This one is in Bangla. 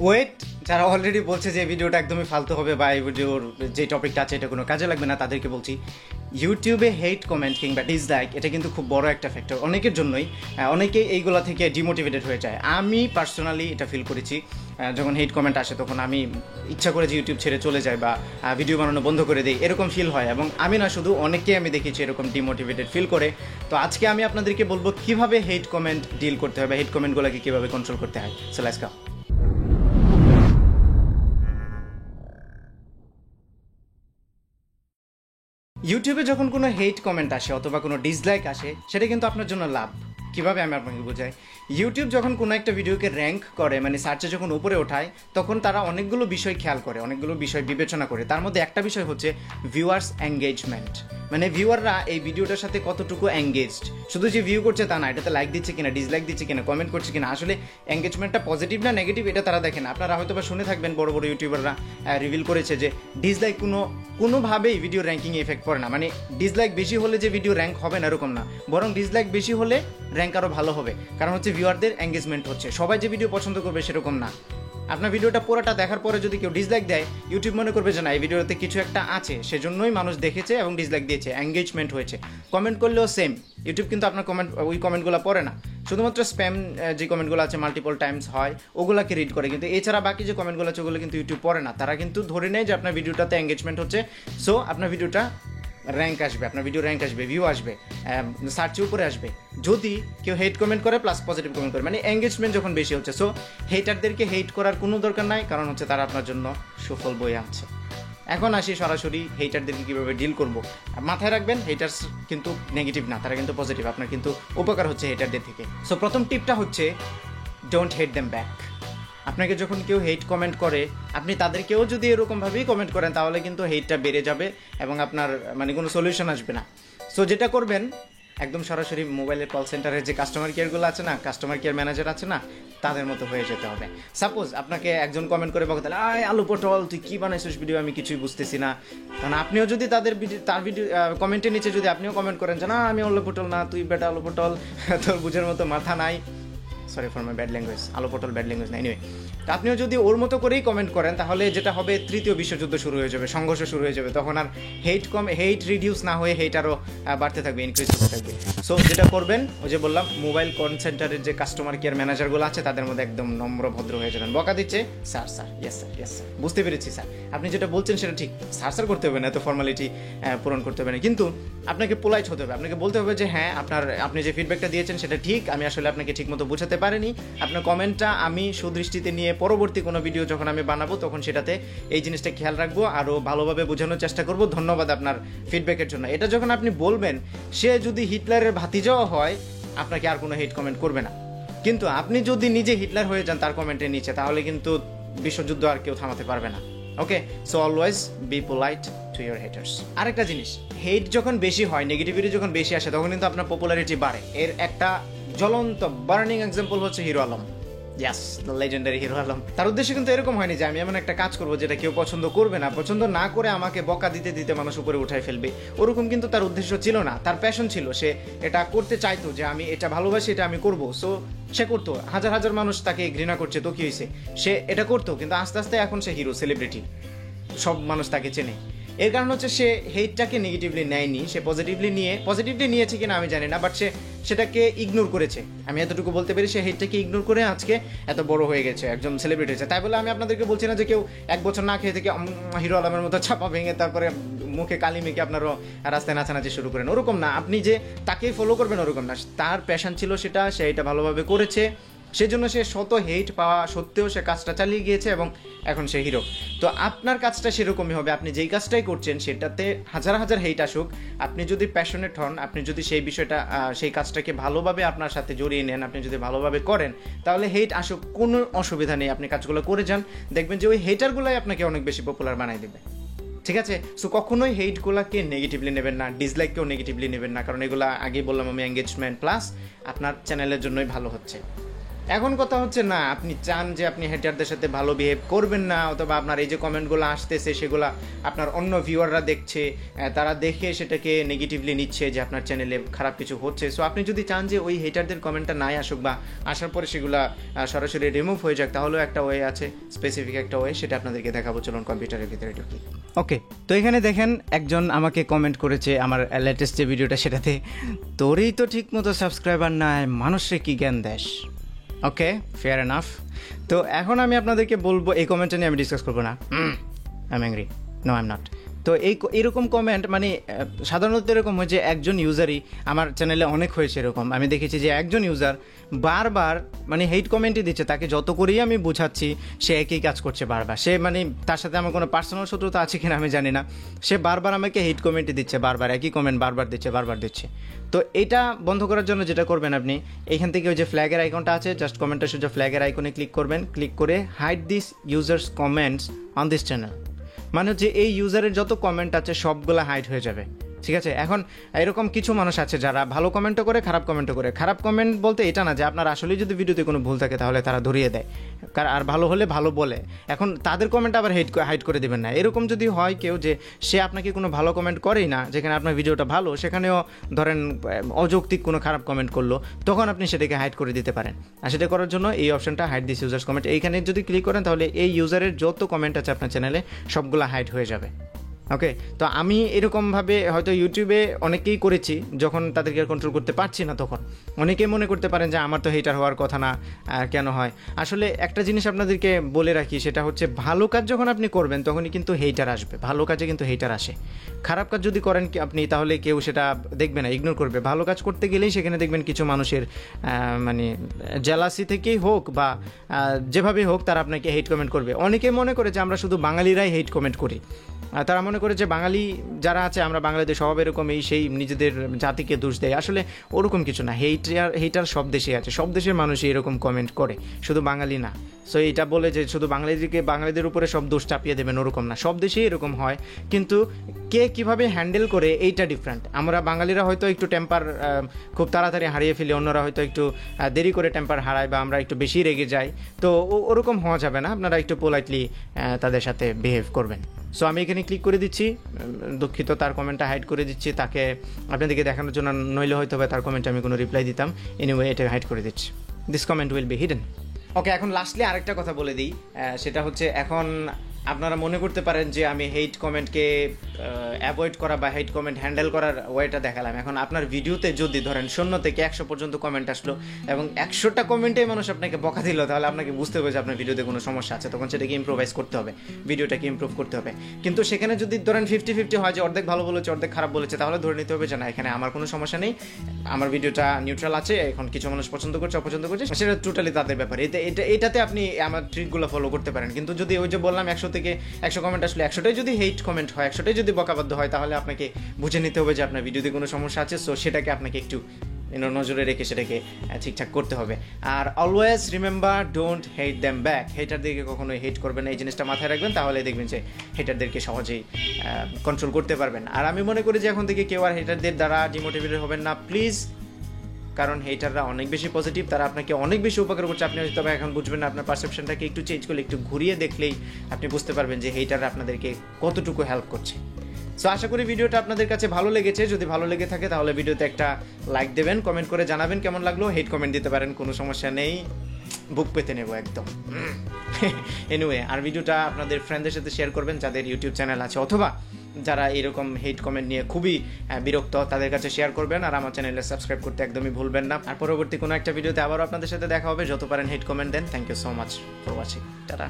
ওয়েট, যারা অলরেডি বলছে যে ভিডিওটা একদমই ফালতু হবে বা এই ভিডিওর যে টপিকটা আছে এটা কোনো কাজে লাগবে না, তাদেরকে বলছি ইউটিউবে হেট কমেন্ট কিংবা ডিসলাইক এটা কিন্তু খুব বড় একটা ফ্যাক্টর অনেকের জন্যই। অনেকেই এইগুলো থেকে ডিমোটিভেটেড হয়ে যায়। আমি পার্সোনালি এটা ফিল করেছি। যখন হেট কমেন্ট আসে তখন আমি ইচ্ছা করে যে ইউটিউব ছেড়ে চলে যাই বা ভিডিও বানানো বন্ধ করে দিই, এরকম ফিল হয়। এবং আমি না শুধু, অনেকেই আমি দেখেছি এরকম ডিমোটিভেটেড ফিল করে। তো আজকে আমি আপনাদেরকে বলবো কীভাবে হেট কমেন্ট ডিল করতে হয় বা হেট কমেন্টগুলোকে কীভাবে কন্ট্রোল করতে হয়। So let's go. ইউটিউবে যখন কোনো হেট কমেন্ট আসে অথবা কোনো ডিসলাইক আসে, সেটা কিন্তু আপনার জন্য লাভ। কীভাবে আমি আপনাকে বোঝাই, ইউটিউব যখন কোনো একটা ভিডিওকে র্যাঙ্ক করে, মানে সার্চে যখন উপরে ওঠায়, তখন তারা অনেকগুলো বিষয় খেয়াল করে, অনেকগুলো বিষয় বিবেচনা করে। তার মধ্যে একটা বিষয় হচ্ছে ভিউয়ার্স এঙ্গেজমেন্ট, মানে ভিউয়াররা এই ভিডিওটার সাথে কতটুকু এঙ্গেজড। শুধু যে ভিউ করছে তা না, এটাতে লাইক দিচ্ছে কিনা, ডিসলাইক দিচ্ছে কিনা, কমেন্ট করছে কিনা, আসলে এঙ্গেজমেন্টটা পজিটিভ না নেগেটিভ এটা তারা দেখেন। আপনারা হয়তো বা শুনে থাকবেন বড় বড় ইউটিউবাররা রিভিল করেছে যে ডিসলাইক কোনোভাবেই ভিডিও র্যাঙ্কিংয়ে এফেক্ট করে না। মানে ডিসলাইক বেশি হলে যে ভিডিও র্যাঙ্ক হবে না এরকম না, বরং ডিসলাইক বেশি হলে র্যাঙ্ক আরও ভালো হবে। কারণ হচ্ছে ভিউয়ারদের এঙ্গেজমেন্ট হচ্ছে, সবাই যে ভিডিও পছন্দ করবে সেরকম না। আপনার ভিডিওটা পুরোটা দেখার পরে যদি কেউ ডিসলাইক দেয়, ইউটিউব মনে করবে যে না, এই ভিডিওতে কিছু একটা আছে, সেজন্যই মানুষ দেখেছে এবং ডিসলাইক দিয়েছে, এঙ্গেজমেন্ট হয়েছে। কমেন্ট করলেও সেম, ইউটিউব কিন্তু আপনার ওই কমেন্টগুলো পড়ে না, শুধুমাত্র স্প্যাম যে কমেন্টগুলো আছে মাল্টিপল টাইমস হয় ওগুলাকে রিড করে, কিন্তু এছাড়া বাকি যে কমেন্টগুলো আছে ওগুলো কিন্তু ইউটিউব পড়ে না। তারা কিন্তু ধরে নেয় যে আপনার ভিডিওটাতে এঙ্গেজমেন্ট হচ্ছে, সো আপনার ভিডিওটা র্যাঙ্ক আসবে, আপনার ভিডিও র্যাঙ্ক আসবে, ভিউ আসবে, সার্চে উপরে আসবে। যদি কেউ হেট কমেন্ট করে প্লাস পজিটিভ কমেন্ট করে, মানে এঙ্গেজমেন্ট যখন বেশি হচ্ছে। সো হেটারদেরকে হেট করার কোনো দরকার নাই, কারণ হচ্ছে তারা আপনার জন্য সুফল বয়ে আনছে। এখন আসি সরাসরি হেটারদেরকে কীভাবে ডিল করবো। মাথায় রাখবেন, হেটার্স কিন্তু নেগেটিভ না, তারা কিন্তু পজিটিভ, আপনার কিন্তু উপকার হচ্ছে হেটারদের থেকে। সো প্রথম টিপটা হচ্ছে ডোন্ট হেট দেম ব্যাক। আপনাকে যখন কেউ হেট কমেন্ট করে, আপনি তাদেরকেও যদি এরকমভাবেই কমেন্ট করেন, তাহলে কিন্তু হেটটা বেড়ে যাবে এবং আপনার মানে কোনো সলিউশন আসবে না। সো যেটা করবেন, একদম সরাসরি মোবাইলের কল সেন্টারের যে কাস্টমার কেয়ারগুলো আছে না, কাস্টমার কেয়ার ম্যানেজার আছে না, তাদের মতো হয়ে যেতে হবে। সাপোজ আপনাকে একজন কমেন্ট করে বলতে, আয় আলু পটল তুই কী বানাইছিস ভিডিও, আমি কিছুই বুঝতেছি না। কারণ আপনিও যদি তার ভিডিও কমেন্টের নিচে যদি আপনিও কমেন্ট করেন যে না আমি আলু পটল না, তুই বেটা আলু পটল, তোর বুঝের মতো মাথা নাই, sorry for my bad language, আলো পটল ব্যাড ল্যাঙ্গুয়েজ না, এনিওয়ে, আপনিও যদি ওর মতো করেই কমেন্ট করেন, তাহলে যেটা হবে তৃতীয় বিশ্বযুদ্ধ শুরু হয়ে যাবে, সংঘর্ষ শুরু হয়ে যাবে। তখন আর হেট রিডিউস না হয়ে হেট আরও বাড়তে থাকবে, ইনক্রিজ হতে থাকবে। সো যেটা করবেন, ওই যে বললাম মোবাইল কল সেন্টারের যে কাস্টমার কেয়ার ম্যানেজারগুলো আছে তাদের মধ্যে একদম নম্র ভদ্র হয়ে যাবেন। বকা দিচ্ছে, sir sir yes sir yes sir, বুঝতে পেরেছি স্যার, আপনি যেটা বলছেন সেটা ঠিক, স্যার স্যার করতে হবে না, এত ফর্মালিটি পূরণ করতে হবে না, কিন্তু আপনাকে পোলাইট হতে হবে। আপনাকে বলতে হবে যে হ্যাঁ আপনি যে ফিডব্যাকটা দিয়েছেন সেটা ঠিক, আমি আসলে আপনাকে ঠিক মতো বোঝাতে পারিনি, আপনার কমেন্টটা আমি সুদৃষ্টিতে নিয়ে পরবর্তী কোনো ভিডিও যখন আমি বানাবো তখন সেটাতে এই জিনিসটা খেয়াল রাখবো, আরও ভালোভাবে বোঝানোর চেষ্টা করব, ধন্যবাদ আপনার ফিডব্যাকের জন্য। এটা যখন আপনি বলবেন, সে যদি হিটলারের ভাতিজাও হয় আপনাকে আর কোনো হেট কমেন্ট করবে না। কিন্তু আপনি যদি নিজে হিটলার হয়ে যান তার কমেন্টের নিচে, তাহলে কিন্তু বিশ্বযুদ্ধ আর কেউ থামাতে পারবে না। Okay, so always be polite to your haters. আরেকটা জিনিস, হেট যখন বেশি হয়, নেগেটিভিটি যখন বেশি আসে, তখন কিন্তু আপনার পপুলারিটি বাড়ে। এর একটা জ্বলন্ত বার্নিং এক্সাম্পল হচ্ছে hero Alam. Yes, the legendary hero Alam. তার উদ্দেশ্য কিন্তু এরকম হয়নি যে আমি এমন একটা কাজ করবো যেটা কেউ পছন্দ করবে না, পছন্দ না করে আমাকে বকা দিতে দিতে মানুষ উপরে উঠাই ফেলবে, ওরকম কিন্তু তার উদ্দেশ্য ছিল না। তার প্যাশন ছিল, সে এটা করতে চাইতো যে আমি এটা ভালোবাসি, এটা আমি করবো। সো সে করতো, হাজার হাজার মানুষ তাকে ঘৃণা করছে, তো কি হয়েছে, সে এটা করতো। কিন্তু আস্তে আস্তে এখন সে হিরো, সেলিব্রিটি, সব মানুষ তাকে চেনে। এর কারণ হচ্ছে সে হেটটাকে নেগেটিভলি নেয়নি, সে পজিটিভলি নিয়েছে কিনা আমি জানি না, বাট সে সেটাকে ইগনোর করেছে। আমি এতটুকু বলতে পারি, সে হেটটাকে ইগনোর করে আজকে এত বড় হয়ে গেছে, একজন সেলিব্রিটি হয়েছে। তাই বলে আমি আপনাদেরকে বলছি না যে কেউ 1 বছর না খেয়ে থেকে হিরো আলমের মতো ছাপা ভেঙে তারপরে মুখে কালি মেখে আপনারও রাস্তায় নাচানাচি শুরু করেন, ওরকম না। আপনি যে তাকেই ফলো করবেন ওরকম না, তার প্যাশন ছিল সেটা, সে এটা ভালোভাবে করেছে, সেজন্য সে শত হেট পাওয়া সত্ত্বেও সে কাজটা চালিয়ে গিয়েছে এবং এখন সে হিরো। তো আপনার কাজটা সেরকমই হবে, আপনি যেই কাজটাই করছেন সেটাতে হাজার হাজার হেট আসুক, আপনি যদি প্যাশনেট হন, আপনি যদি সেই বিষয়টা সেই কাজটাকে ভালোভাবে আপনার সাথে জড়িয়ে নেন, আপনি যদি ভালোভাবে করেন, তাহলে হেট আসুক, কোনো অসুবিধা নেই। আপনি কাজগুলো করে যান, দেখবেন যে ওই হেটারগুলোই আপনাকে অনেক বেশি পপুলার বানাই দেবে। ঠিক আছে, সো কখনোই হেটগুলোকে নেগেটিভলি নেবেন না, ডিসলাইককেও নেগেটিভলি নেবেন না, কারণ এগুলো আগেই বললাম আমি এঙ্গেজমেন্ট প্লাস আপনার চ্যানেলের জন্যই ভালো হচ্ছে। এখন কথা হচ্ছে না আপনি চান যে আপনি হেটারদের সাথে ভালো বিহেভ করবেন না, অথবা আপনার এই যে কমেন্টগুলো আসতেছে সেগুলো আপনার অন্য ভিউয়াররা দেখছে, তারা দেখে সেটাকে নেগেটিভলি নিচ্ছে যে আপনার চ্যানেলে খারাপ কিছু হচ্ছে। সো আপনি যদি চান যে ওই হেটারদের কমেন্টটা নাই আসুক বা আসার পরে সেগুলা সরাসরি রিমুভ হয়ে যাক, তাহলেও একটা ওয়ে আছে, স্পেসিফিক একটা ওয়ে, সেটা আপনাদেরকে দেখাবো। চলুন কম্পিউটারের ভিতরে ঢুকি। ওকে, তো এখানে দেখেন একজন আমাকে কমেন্ট করেছে আমার লেটেস্ট যে ভিডিওটা সেটাতে, তোরই তো ঠিক মতো সাবস্ক্রাইবার নাই, মানুষে কি জ্ঞান দেশ। ওকে, ফেয়ার এনাফ। তো এখন আমি আপনাদেরকে বলবো, এই কমেন্টটা নিয়ে আমি ডিসকাস করবো না, I am angry, no I am not. তো এইরকম কমেন্ট মানে সাধারণত এরকম হয় যে একজন ইউজারই, আমার চ্যানেলে অনেক হয়েছে এরকম, আমি দেখেছি যে একজন ইউজার বারবার মানে হেট কমেন্টই দিচ্ছে, তাকে যত করেই আমি বুঝাচ্ছি সে একই কাজ করছে বারবার। সে মানে তার সাথে আমার কোনো পার্সোনাল শত্রুতা আছে কিনা আমি জানি না, সে বারবার আমাকে হেট কমেন্টই দিচ্ছে, বারবার একই কমেন্ট বারবার দিচ্ছে। তো এটা বন্ধ করার জন্য যেটা করবেন আপনি, এইখান থেকে ওই যে ফ্ল্যাগের আইকনটা আছে, জাস্ট কমেন্টটা সোজা ফ্ল্যাগের আইকনে ক্লিক করবেন, ক্লিক করে hide this users comments on this channel, মানে হচ্ছে এই ইউজারের যত কমেন্ট আছে সবগুলো হাইড হয়ে যাবে। ঠিক আছে, এখন এরকম কিছু মানুষ আছে যারা ভালো কমেন্টও করে, খারাপ কমেন্টও করে। খারাপ কমেন্ট বলতে এটা না যে আপনার আসলেই যদি ভিডিওতে কোনো ভুল থাকে তাহলে তারা ধরিয়ে দেয়, আর ভালো হলে ভালো বলে। এখন তাদের কমেন্ট আবার হাইড করে দেবেন না। এরকম যদি হয় কেউ যে সে আপনাকে কোনো ভালো কমেন্ট করেই না, যেখানে আপনার ভিডিওটা ভালো, সেখানেও ধরেন অযৌক্তিক কোনো খারাপ কমেন্ট করলো, তখন আপনি সেটাকে হাইড করে দিতে পারেন। আর সেটা করার জন্য এই অপশনটা হাইড দিস ইউজার্স কমেন্ট, এইখানে যদি ক্লিক করেন তাহলে এই ইউজারের যত কমেন্ট আছে আপনার চ্যানেলে সবগুলো হাইড হয়ে যাবে। ওকে, তো আমি এরকমভাবে হয়তো ইউটিউবে অনেকেই করেছি, যখন তাদেরকে কন্ট্রোল করতে পারছি না তখন অনেকেই মনে করতে পারেন যে আমার তো হেটার হওয়ার কথা না, কেন হয়। আসলে একটা জিনিস আপনাদেরকে বলে রাখি, সেটা হচ্ছে ভালো কাজ যখন আপনি করবেন তখনই কিন্তু হেটার আসবে, ভালো কাজে কিন্তু হেটার আসে। খারাপ কাজ যদি করেন আপনি, তাহলে কেউ সেটা দেখবে না, ইগনোর করবে। ভালো কাজ করতে গেলেই সেখানে দেখবেন কিছু মানুষের মানে জেলাসি থেকেই হোক বা যেভাবেই হোক তারা আপনাকে হেট কমেন্ট করবে। অনেকে মনে করে যে আমরা শুধু বাঙালিরাই হেট কমেন্ট করি, তারা মনে করে যে বাঙালি যারা আছে আমরা বাংলাদেশ সব এরকম, এই সেই নিজেদের জাতিকে দোষ দেয়। আসলে ওরকম কিছু না, হেটার সব দেশে আছে, সব দেশের মানুষই এরকম কমেন্ট করে, শুধু বাঙালি না। সো এটা বলে যে শুধু বাঙালিদের উপরে সব দোষ চাপিয়ে দেবেন ওরকম না, সব দেশেই এরকম হয়, কিন্তু কে কীভাবে হ্যান্ডেল করে এইটা ডিফারেন্ট। আমরা বাঙালিরা হয়তো একটু টেম্পার খুব তাড়াতাড়ি হারিয়ে ফেলি, অন্যরা হয়তো একটু দেরি করে টেম্পার হারায় বা আমরা একটু বেশি রেগে যাই। তো ওরকম হওয়া যাবে না, আপনারা একটু পোলাইটলি তাদের সাথে বিহেভ করবেন। সো আমি এখানে ক্লিক করে দিচ্ছি, দুঃখিত তার কমেন্টটা হাইড করে দিচ্ছি তাকে আপনাদেরকে দেখানোর জন্য, নইলে হয়তো বা তার কমেন্টে আমি কোনো রিপ্লাই দিতাম। এনিওয়ে, এটা হাইড করে দিচ্ছি, this comment will be hidden. Okay, এখন লাস্টলি আরেকটা কথা বলে দিই, সেটা হচ্ছে এখন আপনারা মনে করতে পারেন যে আমি হেট কমেন্টকে অ্যাভয়েড করা বা হেট কমেন্ট হ্যান্ডেল করার ওয়েটা দেখালাম। এখন আপনার ভিডিওতে যদি ধরেন 0 থেকে 100 পর্যন্ত কমেন্ট আসলো এবং 100টা কমেন্টেই মানুষ আপনাকে বকা দিল, তাহলে আপনাকে বুঝতে হবে যে আপনার ভিডিওতে কোনো সমস্যা আছে, তখন সেটাকে ইম্প্রোভাইজ করতে হবে, ভিডিওটাকে ইমপ্রুভ করতে হবে। কিন্তু সেখানে যদি ধরেন 50-50 হয় যে অর্ধেক ভালো বলেছে অর্ধেক খারাপ বলেছে, তাহলে ধরে নিতে হবে যে না, এখানে আমার কোনো সমস্যা নেই, আমার ভিডিওটা নিউট্রাল আছে। এখন কিছু মানুষ পছন্দ করছে অপছন্দ করছে, সেটা টোটালি তাদের ব্যাপার। এটাতে আপনি আমার ট্রিকগুলো ফলো করতে পারেন। কিন্তু যদি ওই যে বললাম 100 থেকে 100 কমেন্ট আসলে 100টাই যদি হেট কমেন্ট হয়, 100টাই যদি বকাবাধ্য হয়, তাহলে আপনাকে বুঝে নিতে হবে যে আপনার ভিডিওতে কোনো সমস্যা আছে। সো সেটাকে আপনাকে একটু নজরে রেখে সেটাকে ঠিকঠাক করতে হবে। আর always remember, don't hate them back. হেটারদেরকে কখনোই হেট করবেন না, এই জিনিসটা মাথায় রাখবেন, তাহলে দেখবেন যে হেটারদেরকে সহজেই কন্ট্রোল করতে পারবেন। আর আমি মনে করি যে এখন থেকে কেউ আর হেটারদের দ্বারা ডিমোটিভেটেড হবেন না প্লিজ, কারণ হেটাররা অনেক বেশি পজিটিভ, তারা আপনাকে অনেক বেশি উপকার করছে। আপনি হয়তো এখন বুঝবেন না, আপনার পারসেপশনটাকে একটু চেঞ্জ করলে, একটু ঘুরিয়ে দেখলেই আপনি বুঝতে পারবেন যে হেটাররা আপনাদেরকে কতটুকু হেল্প করছে। সো আশা করি ভিডিওটা আপনাদের কাছে ভালো লেগেছে। যদি ভালো লেগে থাকে তাহলে ভিডিওতে একটা লাইক দেবেন, কমেন্ট করে জানাবেন কেমন লাগলো। হেট কমেন্ট দিতে পারেন, কোনো সমস্যা নেই, বুক পেতে নেব একদম। এনিওয়ে, আর ভিডিওটা আপনাদের ফ্রেন্ডদের সাথে শেয়ার করবেন যাদের ইউটিউব চ্যানেল আছে, অথবা যারা এরকম হেট কমেন্ট নিয়ে খুবই বিরক্ত, তাদের কাছে শেয়ার করবেন। আর আমার চ্যানেলে সাবস্ক্রাইব করতে একদমই ভুলবেন না। আর পরবর্তী কোনো একটা ভিডিওতে আবারও আপনাদের সাথে দেখা হবে। যত পারেন হেট কমেন্ট দেন। Thank you so much for watching. Tata.